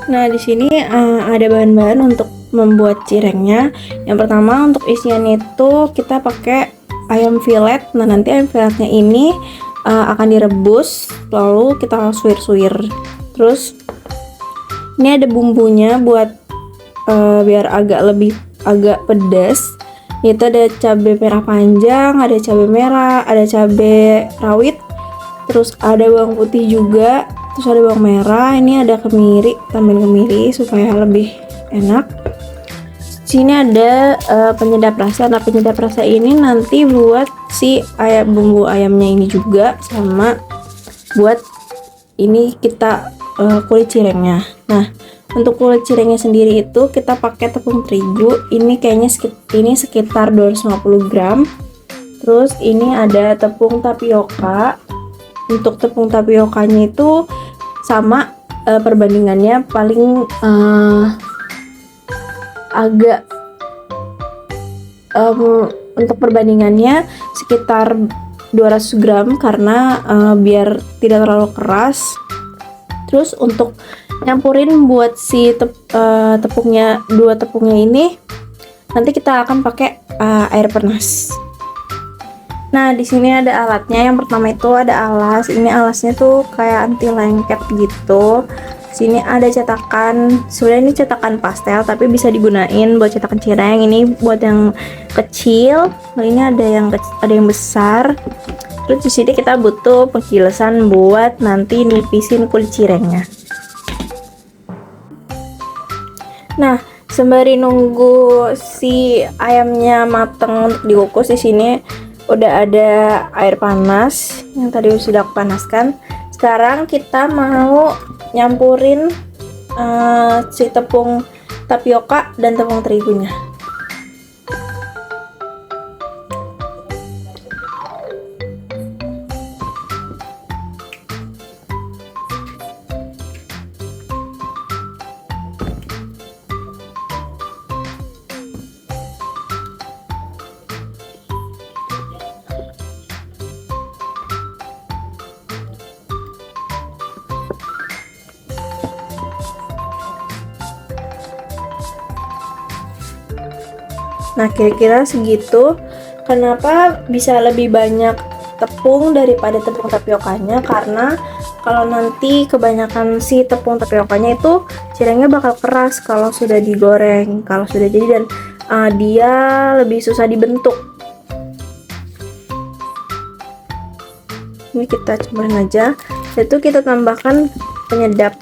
Nah, di sini ada bahan-bahan untuk membuat cirengnya. Yang pertama untuk isian itu kita pakai ayam filet. Nah, nanti ayam filetnya ini akan direbus, lalu kita suir-suir. Terus ini ada bumbunya buat biar agak pedas. Itu ada cabai merah panjang, ada cabai merah, ada cabai rawit, terus ada bawang putih juga, terus ada bawang merah. Ini ada kemiri, tambahin kemiri supaya lebih enak. Sini ada penyedap rasa. Nah, penyedap rasa ini nanti buat si bumbu ayamnya ini juga, sama buat ini kita kulit cirengnya. Nah, untuk kulit cirengnya sendiri itu kita pakai tepung terigu. Ini kayaknya sekitar 250 gram. Terus ini ada tepung tapioka. Untuk tepung tapiokanya itu sama perbandingannya paling untuk perbandingannya sekitar 200 gram karena biar tidak terlalu keras. Terus untuk nyampurin buat si tepungnya, dua tepungnya ini nanti kita akan pakai air panas. Nah, di sini ada alatnya. Yang pertama itu ada alas. Ini alasnya tuh kayak anti lengket gitu. Sini ada cetakan. Sebenarnya ini cetakan pastel tapi bisa digunain buat cetakan cireng. Ini buat yang kecil. Nah, ini ada yang besar. Terus di sini kita butuh penggilesan buat nanti nipisin kulit cirengnya. Nah, sembari nunggu si ayamnya mateng untuk dikukus, di sini udah ada air panas yang tadi sudah aku panaskan. Sekarang kita mau nyampurin si tepung tapioka dan tepung terigunya. Nah, kira-kira segitu. Kenapa bisa lebih banyak tepung daripada tepung tapiokanya? Karena kalau nanti kebanyakan si tepung tapiokanya itu cirengnya bakal keras kalau sudah digoreng, kalau sudah jadi, dan dia lebih susah dibentuk. Ini kita campurin aja. Itu kita tambahkan penyedap.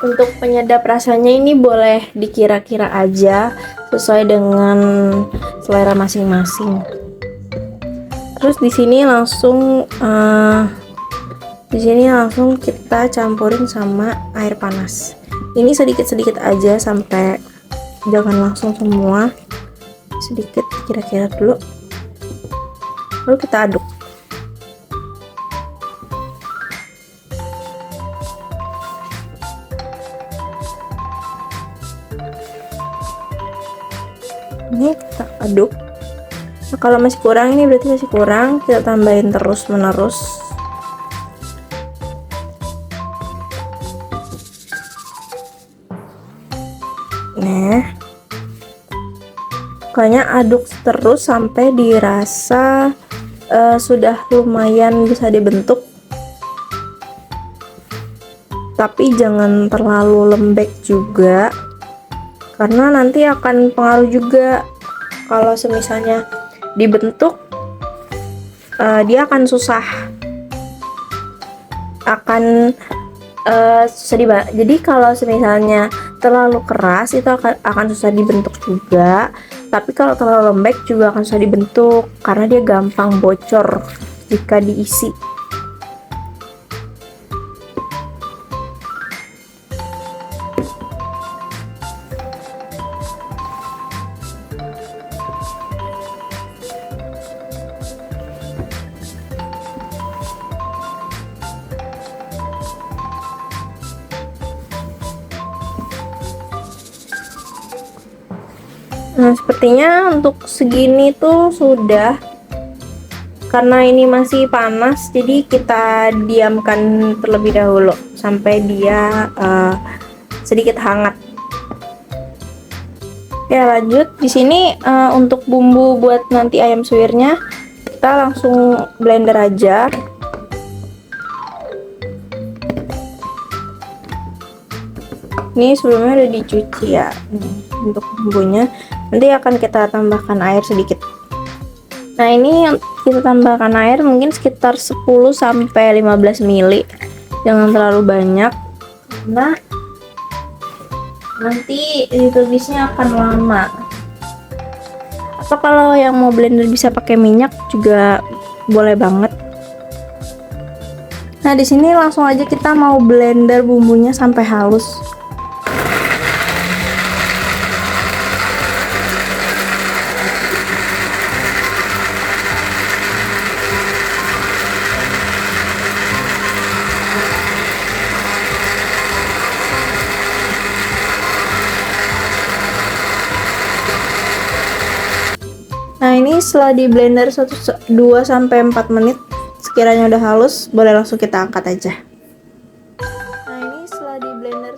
Untuk penyedap rasanya ini boleh dikira-kira aja sesuai dengan selera masing-masing. Terus di sini langsung kita campurin sama air panas. Ini sedikit-sedikit aja, sampai jangan langsung semua. Sedikit kira-kira dulu. Lalu kita aduk. Ini kita aduk. Nah, kalau masih kurang, ini berarti masih kurang, kita tambahin terus menerus. Nah, pokoknya aduk terus sampai dirasa sudah lumayan bisa dibentuk, tapi jangan terlalu lembek juga, karena nanti akan pengaruh juga. Kalau semisalnya dibentuk, dia akan susah dibalik. Jadi kalau semisalnya terlalu keras itu akan susah dibentuk juga, tapi kalau terlalu lembek juga akan susah dibentuk karena dia gampang bocor jika diisi. Nah, sepertinya untuk segini tuh sudah. Karena ini masih panas, jadi kita diamkan terlebih dahulu sampai dia sedikit hangat. Oke, lanjut. Di sini untuk bumbu buat nanti ayam suwirnya, kita langsung blender aja. Ini sebelumnya udah dicuci ya. Untuk bumbunya nanti akan kita tambahkan air sedikit. Nah, ini kita tambahkan air mungkin sekitar 10 sampai 15 ml. Jangan terlalu banyak karena nanti ditumisnya akan lama. Atau kalau yang mau blender bisa pakai minyak juga boleh banget. Nah, di sini langsung aja kita mau blender bumbunya sampai halus. Nah, ini setelah di blender 2 sampai 4 menit, sekiranya udah halus, boleh langsung kita angkat aja. Nah, ini setelah di blender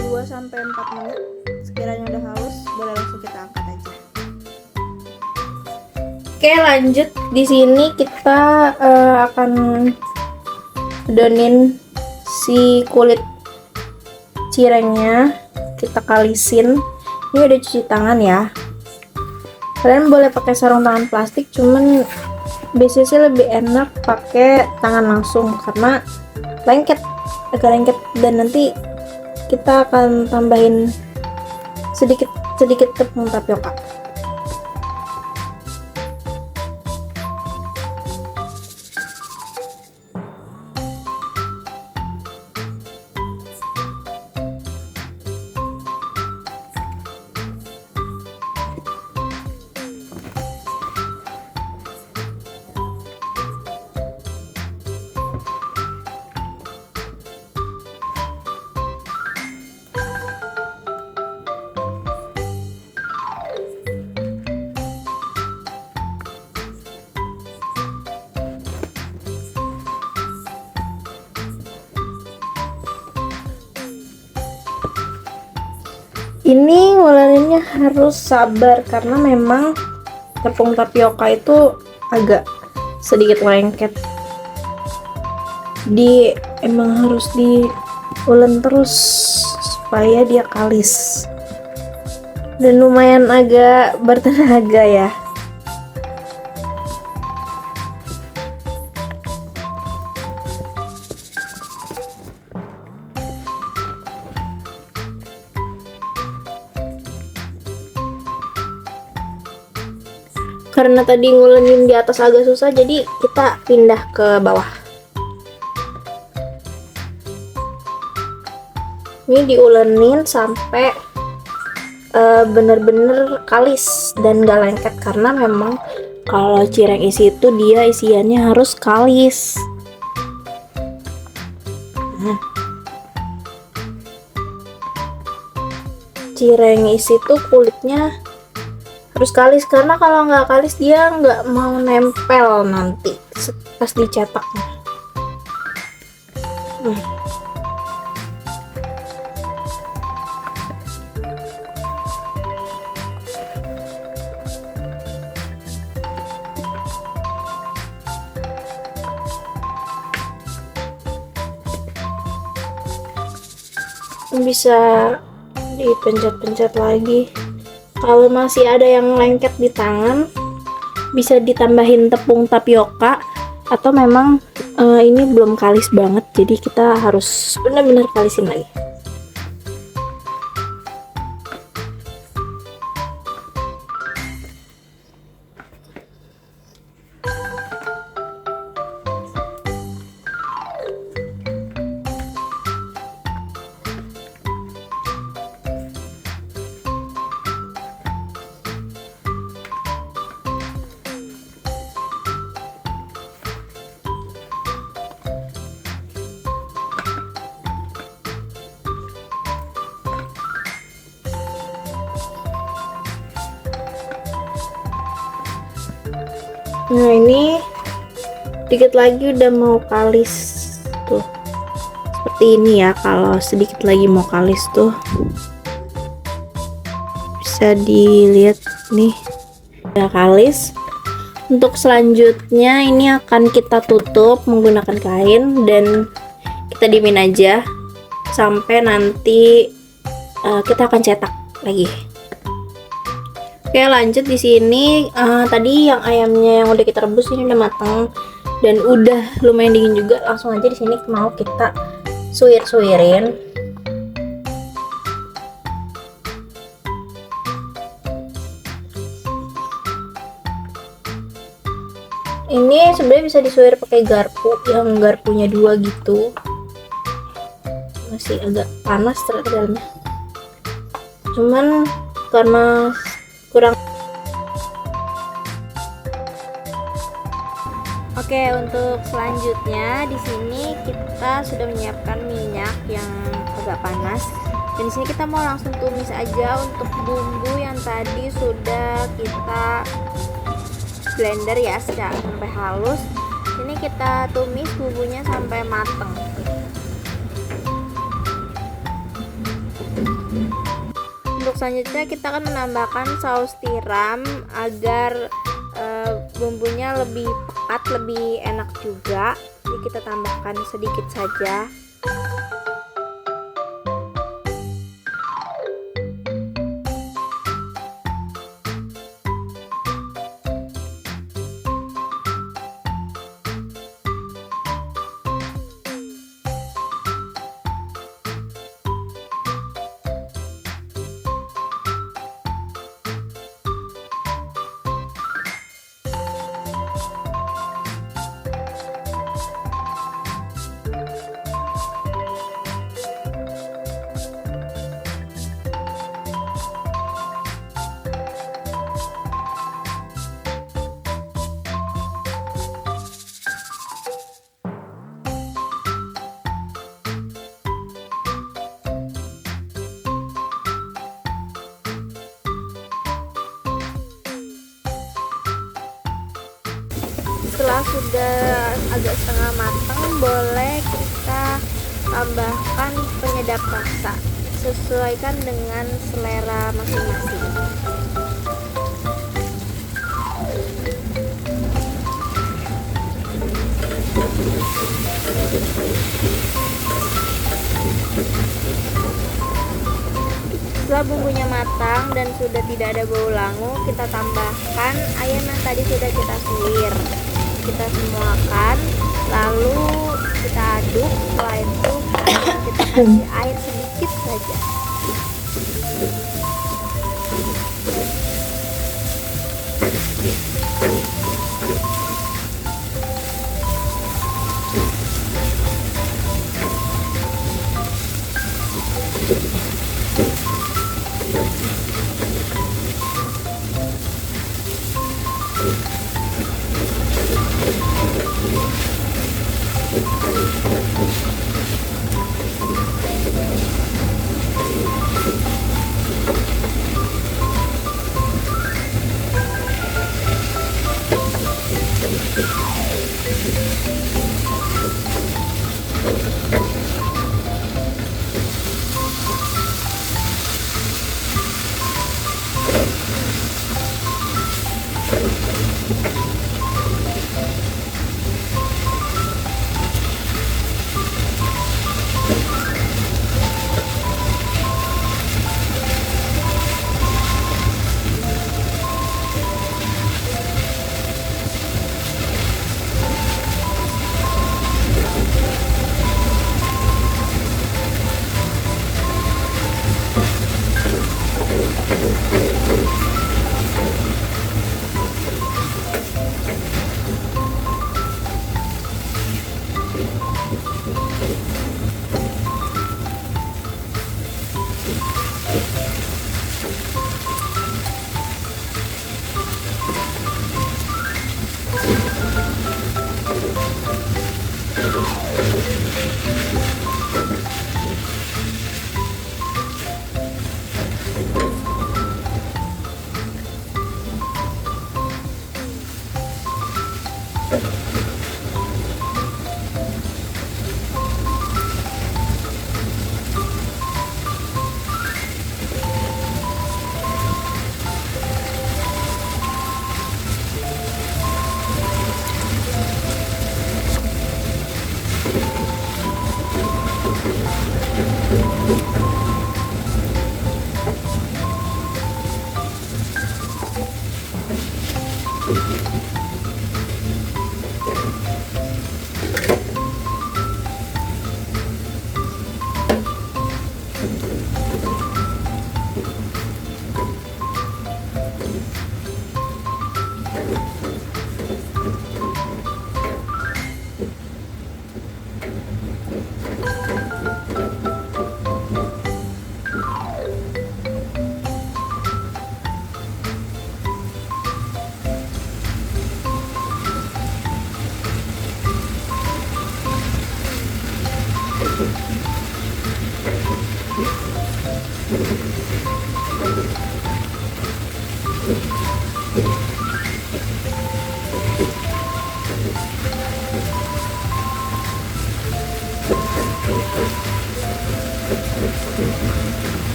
2 sampai 4 menit, sekiranya udah halus, boleh langsung kita angkat aja. Oke, lanjut. Di sini kita akan adonin si kulit cirengnya, kita kalisin. Ini udah cuci tangan ya. Kalian boleh pakai sarung tangan plastik, cuman biasanya sih lebih enak pakai tangan langsung karena agak lengket, dan nanti kita akan tambahin sedikit tepung tapioka. Ini ngularinnya harus sabar karena memang tepung tapioka itu agak sedikit lengket. Emang harus diulen terus supaya dia kalis. Dan lumayan agak bertenaga ya. Karena tadi ngulenin di atas agak susah, jadi kita pindah ke bawah. Ini diulenin sampai bener-bener kalis dan gak lengket, karena memang kalau cireng isi itu dia isiannya harus kalis. Cireng isi tuh kulitnya harus kalis, karena kalau nggak kalis dia nggak mau nempel nanti pas dicetaknya. Bisa dipencet-pencet lagi. Kalau masih ada yang lengket di tangan, bisa ditambahin tepung tapioka, atau memang ini belum kalis banget, jadi kita harus benar-benar kalisin lagi. Nah, ini Dikit lagi udah mau kalis tuh, seperti ini ya. Kalau sedikit lagi mau kalis tuh bisa dilihat nih udah kalis. Untuk selanjutnya ini akan kita tutup menggunakan kain dan kita diemin aja sampai nanti kita akan cetak lagi. Oke, lanjut di sini tadi yang ayamnya yang udah kita rebus ini udah matang dan udah lumayan dingin juga. Langsung aja di sini mau kita suirin. Ini sebenarnya bisa disuir pakai garpu yang garpunya 2 gitu. Masih agak panas ternyata dalamnya. Cuman karena kurang. Oke, untuk selanjutnya di sini kita sudah menyiapkan minyak yang agak panas. Dan di sini kita mau langsung tumis aja untuk bumbu yang tadi sudah kita blender ya sampai halus. Ini kita tumis bumbunya sampai mateng. Untuk selanjutnya kita akan menambahkan saus tiram agar bumbunya lebih pekat, lebih enak juga. Jadi kita tambahkan sedikit saja. Setelah sudah agak setengah matang, boleh kita tambahkan penyedap rasa, sesuaikan dengan selera masing-masing. Setelah bumbunya matang dan sudah tidak ada bau langu, kita tambahkan ayam yang tadi sudah kita suir. Kita semuakan, lalu kita aduk. Setelah itu kita kasih air sedikit saja.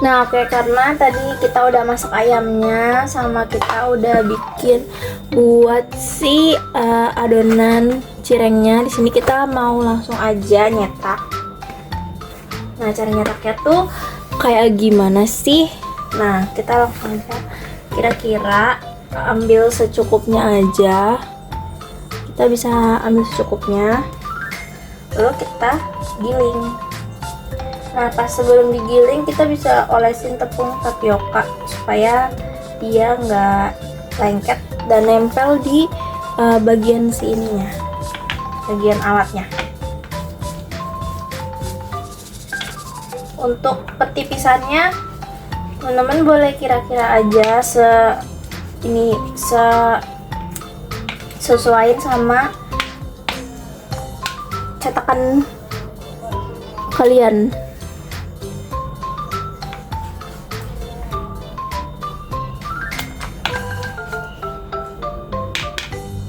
Nah, oke, karena tadi kita udah masak ayamnya sama kita udah bikin buat si adonan cirengnya. Di sini kita mau langsung aja nyetak. Nah, cara nyetaknya tuh kayak gimana sih? Nah, kita langsung aja kira-kira ambil secukupnya aja. Kita bisa ambil secukupnya. Lalu kita giling. Nah, pas sebelum digiling kita bisa olesin tepung tapioka supaya dia nggak lengket dan nempel di bagian si ininya, bagian alatnya. Untuk petipisannya, teman-teman boleh kira-kira aja sesuaiin sama cetakan kalian.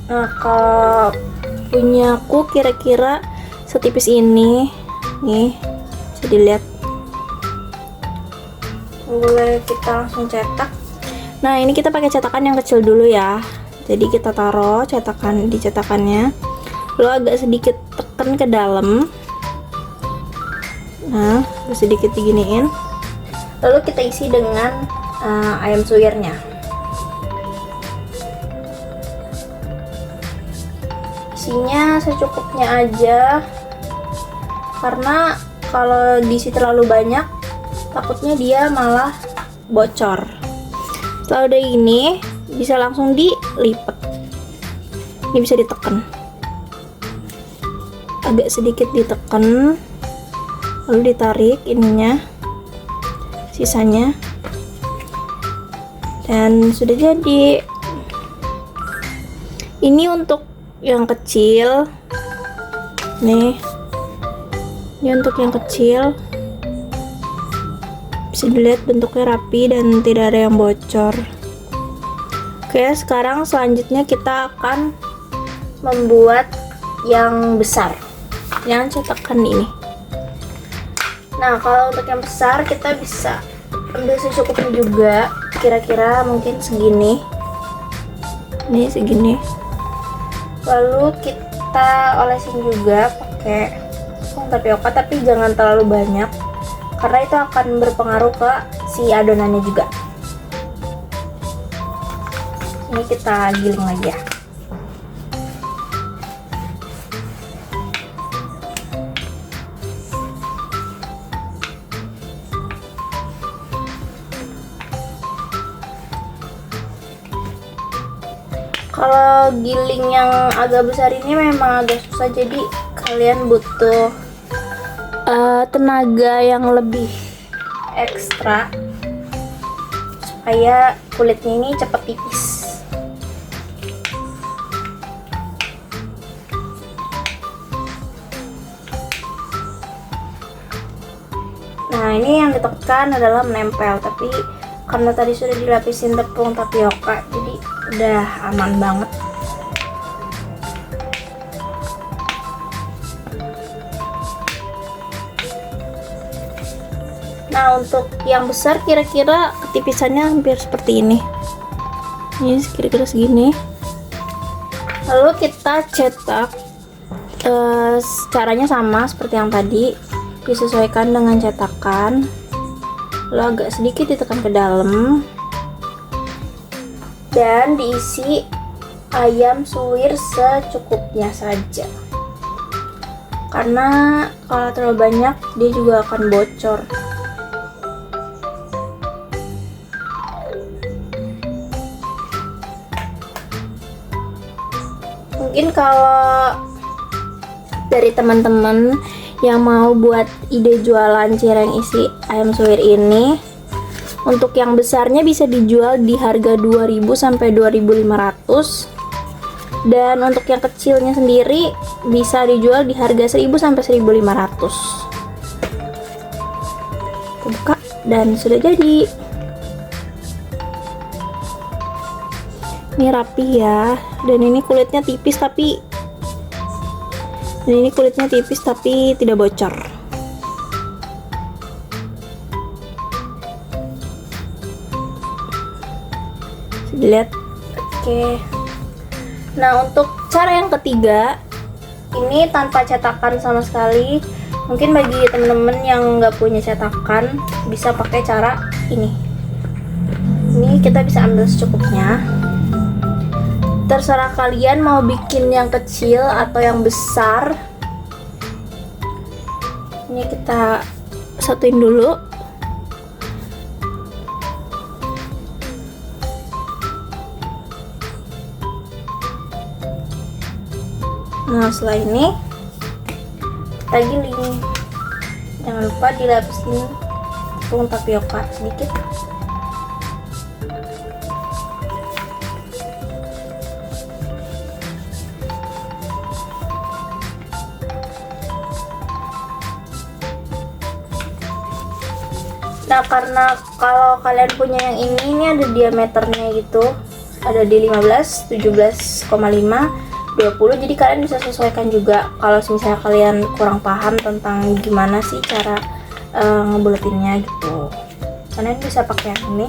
Nah, kalau punya aku kira-kira setipis ini nih, bisa dilihat. Boleh kita langsung cetak. Nah, ini kita pakai cetakan yang kecil dulu ya. Jadi kita taruh cetakan di cetakannya, lalu agak sedikit tekan ke dalam. Nah, sedikit diginiin. Lalu kita isi dengan ayam suwirnya. Isinya secukupnya aja, karena kalau diisi terlalu banyak takutnya dia malah bocor. Setelah udah ini bisa langsung dilipat. Ini bisa ditekan, agak sedikit ditekan, lalu ditarik ininya, sisanya, dan sudah jadi. Ini untuk yang kecil nih, ini untuk yang kecil, bisa dilihat bentuknya rapi dan tidak ada yang bocor. Oke, sekarang selanjutnya kita akan membuat yang besar, yang cetakan ini. Nah, kalau untuk yang besar kita bisa ambil secukupnya juga, kira-kira mungkin segini, ini segini. Lalu kita olesin juga pakai tepung tapioka, tapi jangan terlalu banyak karena itu akan berpengaruh ke si adonannya juga. Ini kita giling lagi ya. Kalau giling yang agak besar ini memang agak susah, jadi kalian butuh tenaga yang lebih ekstra supaya kulitnya ini cepat tipis. Nah, ini yang ditekan adalah menempel, tapi karena tadi sudah dilapisin tepung tapioka, jadi udah aman banget. Nah, untuk yang besar kira-kira ketipisannya hampir seperti ini. Ini kira-kira segini. Lalu kita cetak. Caranya sama seperti yang tadi, disesuaikan dengan cetakan. Lalu agak sedikit ditekan ke dalam dan diisi ayam suwir secukupnya saja. Karena kalau terlalu banyak dia juga akan bocor. Mungkin kalau dari teman-teman yang mau buat ide jualan cireng isi ayam suwir ini, untuk yang besarnya bisa dijual di harga 2.000 sampai 2.500, dan untuk yang kecilnya sendiri bisa dijual di harga 1.000 sampai 1.500. Kita buka dan sudah jadi. Ini rapi ya, dan ini kulitnya tipis tapi tidak bocor. Dilihat. Oke. Nah, untuk cara yang ketiga, ini tanpa cetakan sama sekali. Mungkin bagi temen-temen yang nggak punya cetakan, bisa pakai cara ini. Ini kita bisa ambil secukupnya. Terserah kalian mau bikin yang kecil atau yang besar. Ini kita satuin dulu. Nah, setelah ini kita giling. Jangan lupa dilapisin tepung tapioka sedikit. Nah, karena kalau kalian punya yang ini ada diameternya gitu, ada di 15, 17,5, 20, jadi kalian bisa sesuaikan juga kalau misalnya kalian kurang paham tentang gimana sih cara ngebuletinnya gitu. Kalian bisa pakai yang ini.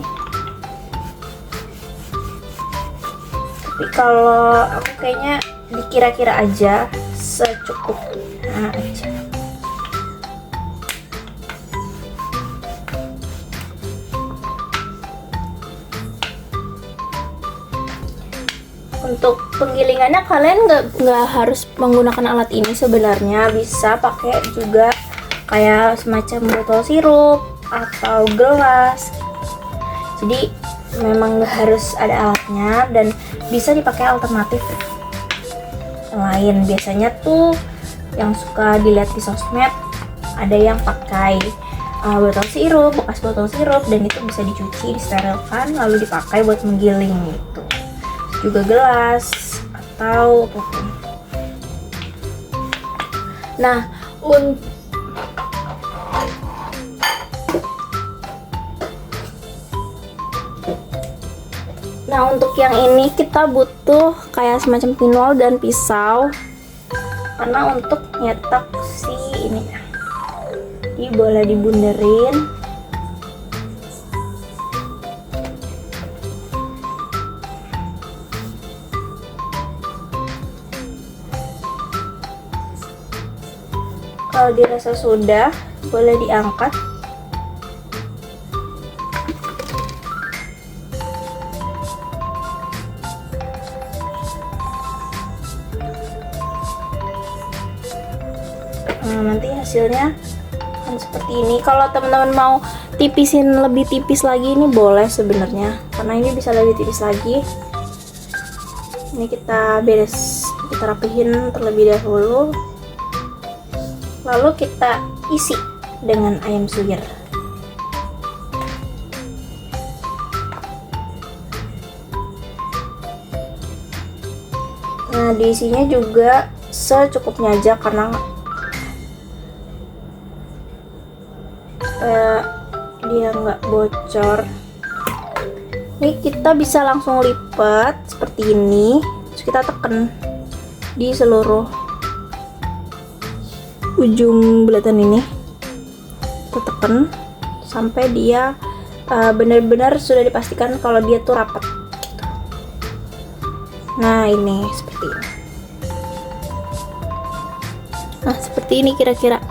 Tapi kalau aku kayaknya dikira-kira aja, secukupnya aja. Untuk penggilingannya kalian nggak harus menggunakan alat ini sebenarnya, bisa pakai juga kayak semacam botol sirup atau gelas. Jadi memang nggak harus ada alatnya dan bisa dipakai alternatif lain. Biasanya tuh yang suka dilihat di sosmed ada yang pakai botol sirup, bekas botol sirup, dan itu bisa dicuci, disterilkan, lalu dipakai buat menggiling gitu. Juga gelas atau apapun. Nah, untuk yang ini kita butuh kayak semacam pinol dan pisau karena untuk nyetak si ini. Jadi boleh dibunderin. Kalau dirasa sudah, boleh diangkat. Nah, nanti hasilnya akan seperti ini. Kalau teman-teman mau tipisin lebih tipis lagi, ini boleh sebenarnya, karena ini bisa lebih tipis lagi. Ini kita rapihin terlebih dahulu. Lalu kita isi dengan ayam suwir. Nah, diisinya juga secukupnya aja karena dia nggak bocor. Ini kita bisa langsung lipat seperti ini, terus kita tekan di seluruh ujung bulatan ini, kita tekan sampai dia benar-benar sudah dipastikan kalau dia tuh rapat gitu. Nah ini seperti ini. Nah seperti ini kira-kira.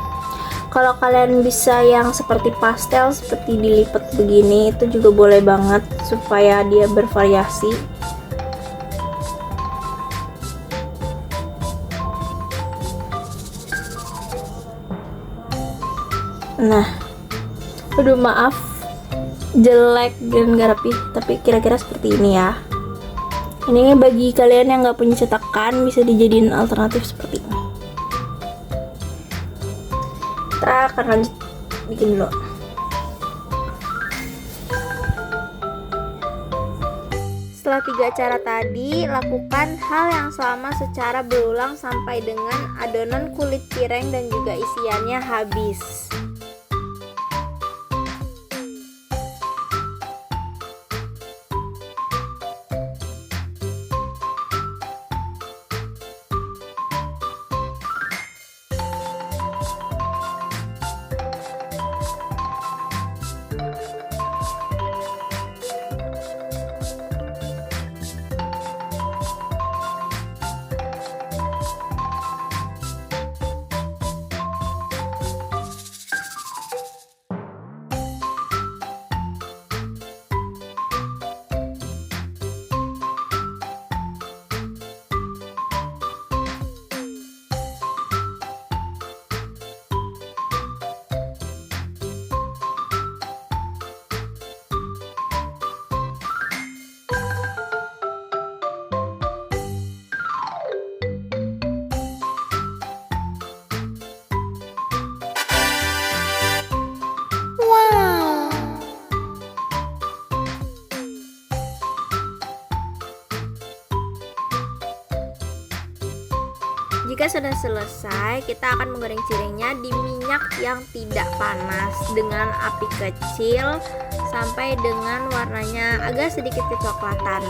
Kalau kalian bisa yang seperti pastel, seperti dilipat begini, itu juga boleh banget supaya dia bervariasi. Nah, aduh maaf jelek dan gak rapi, tapi kira-kira seperti ini ya. Ini bagi kalian yang gak punya cetakan bisa dijadiin alternatif seperti ini. Kita akan lanjut bikin dulu. Setelah 3 cara tadi, lakukan hal yang sama secara berulang sampai dengan adonan kulit cireng dan juga isiannya habis. Jika sudah selesai, kita akan menggoreng cirengnya di minyak yang tidak panas dengan api kecil sampai dengan warnanya agak sedikit kecoklatan.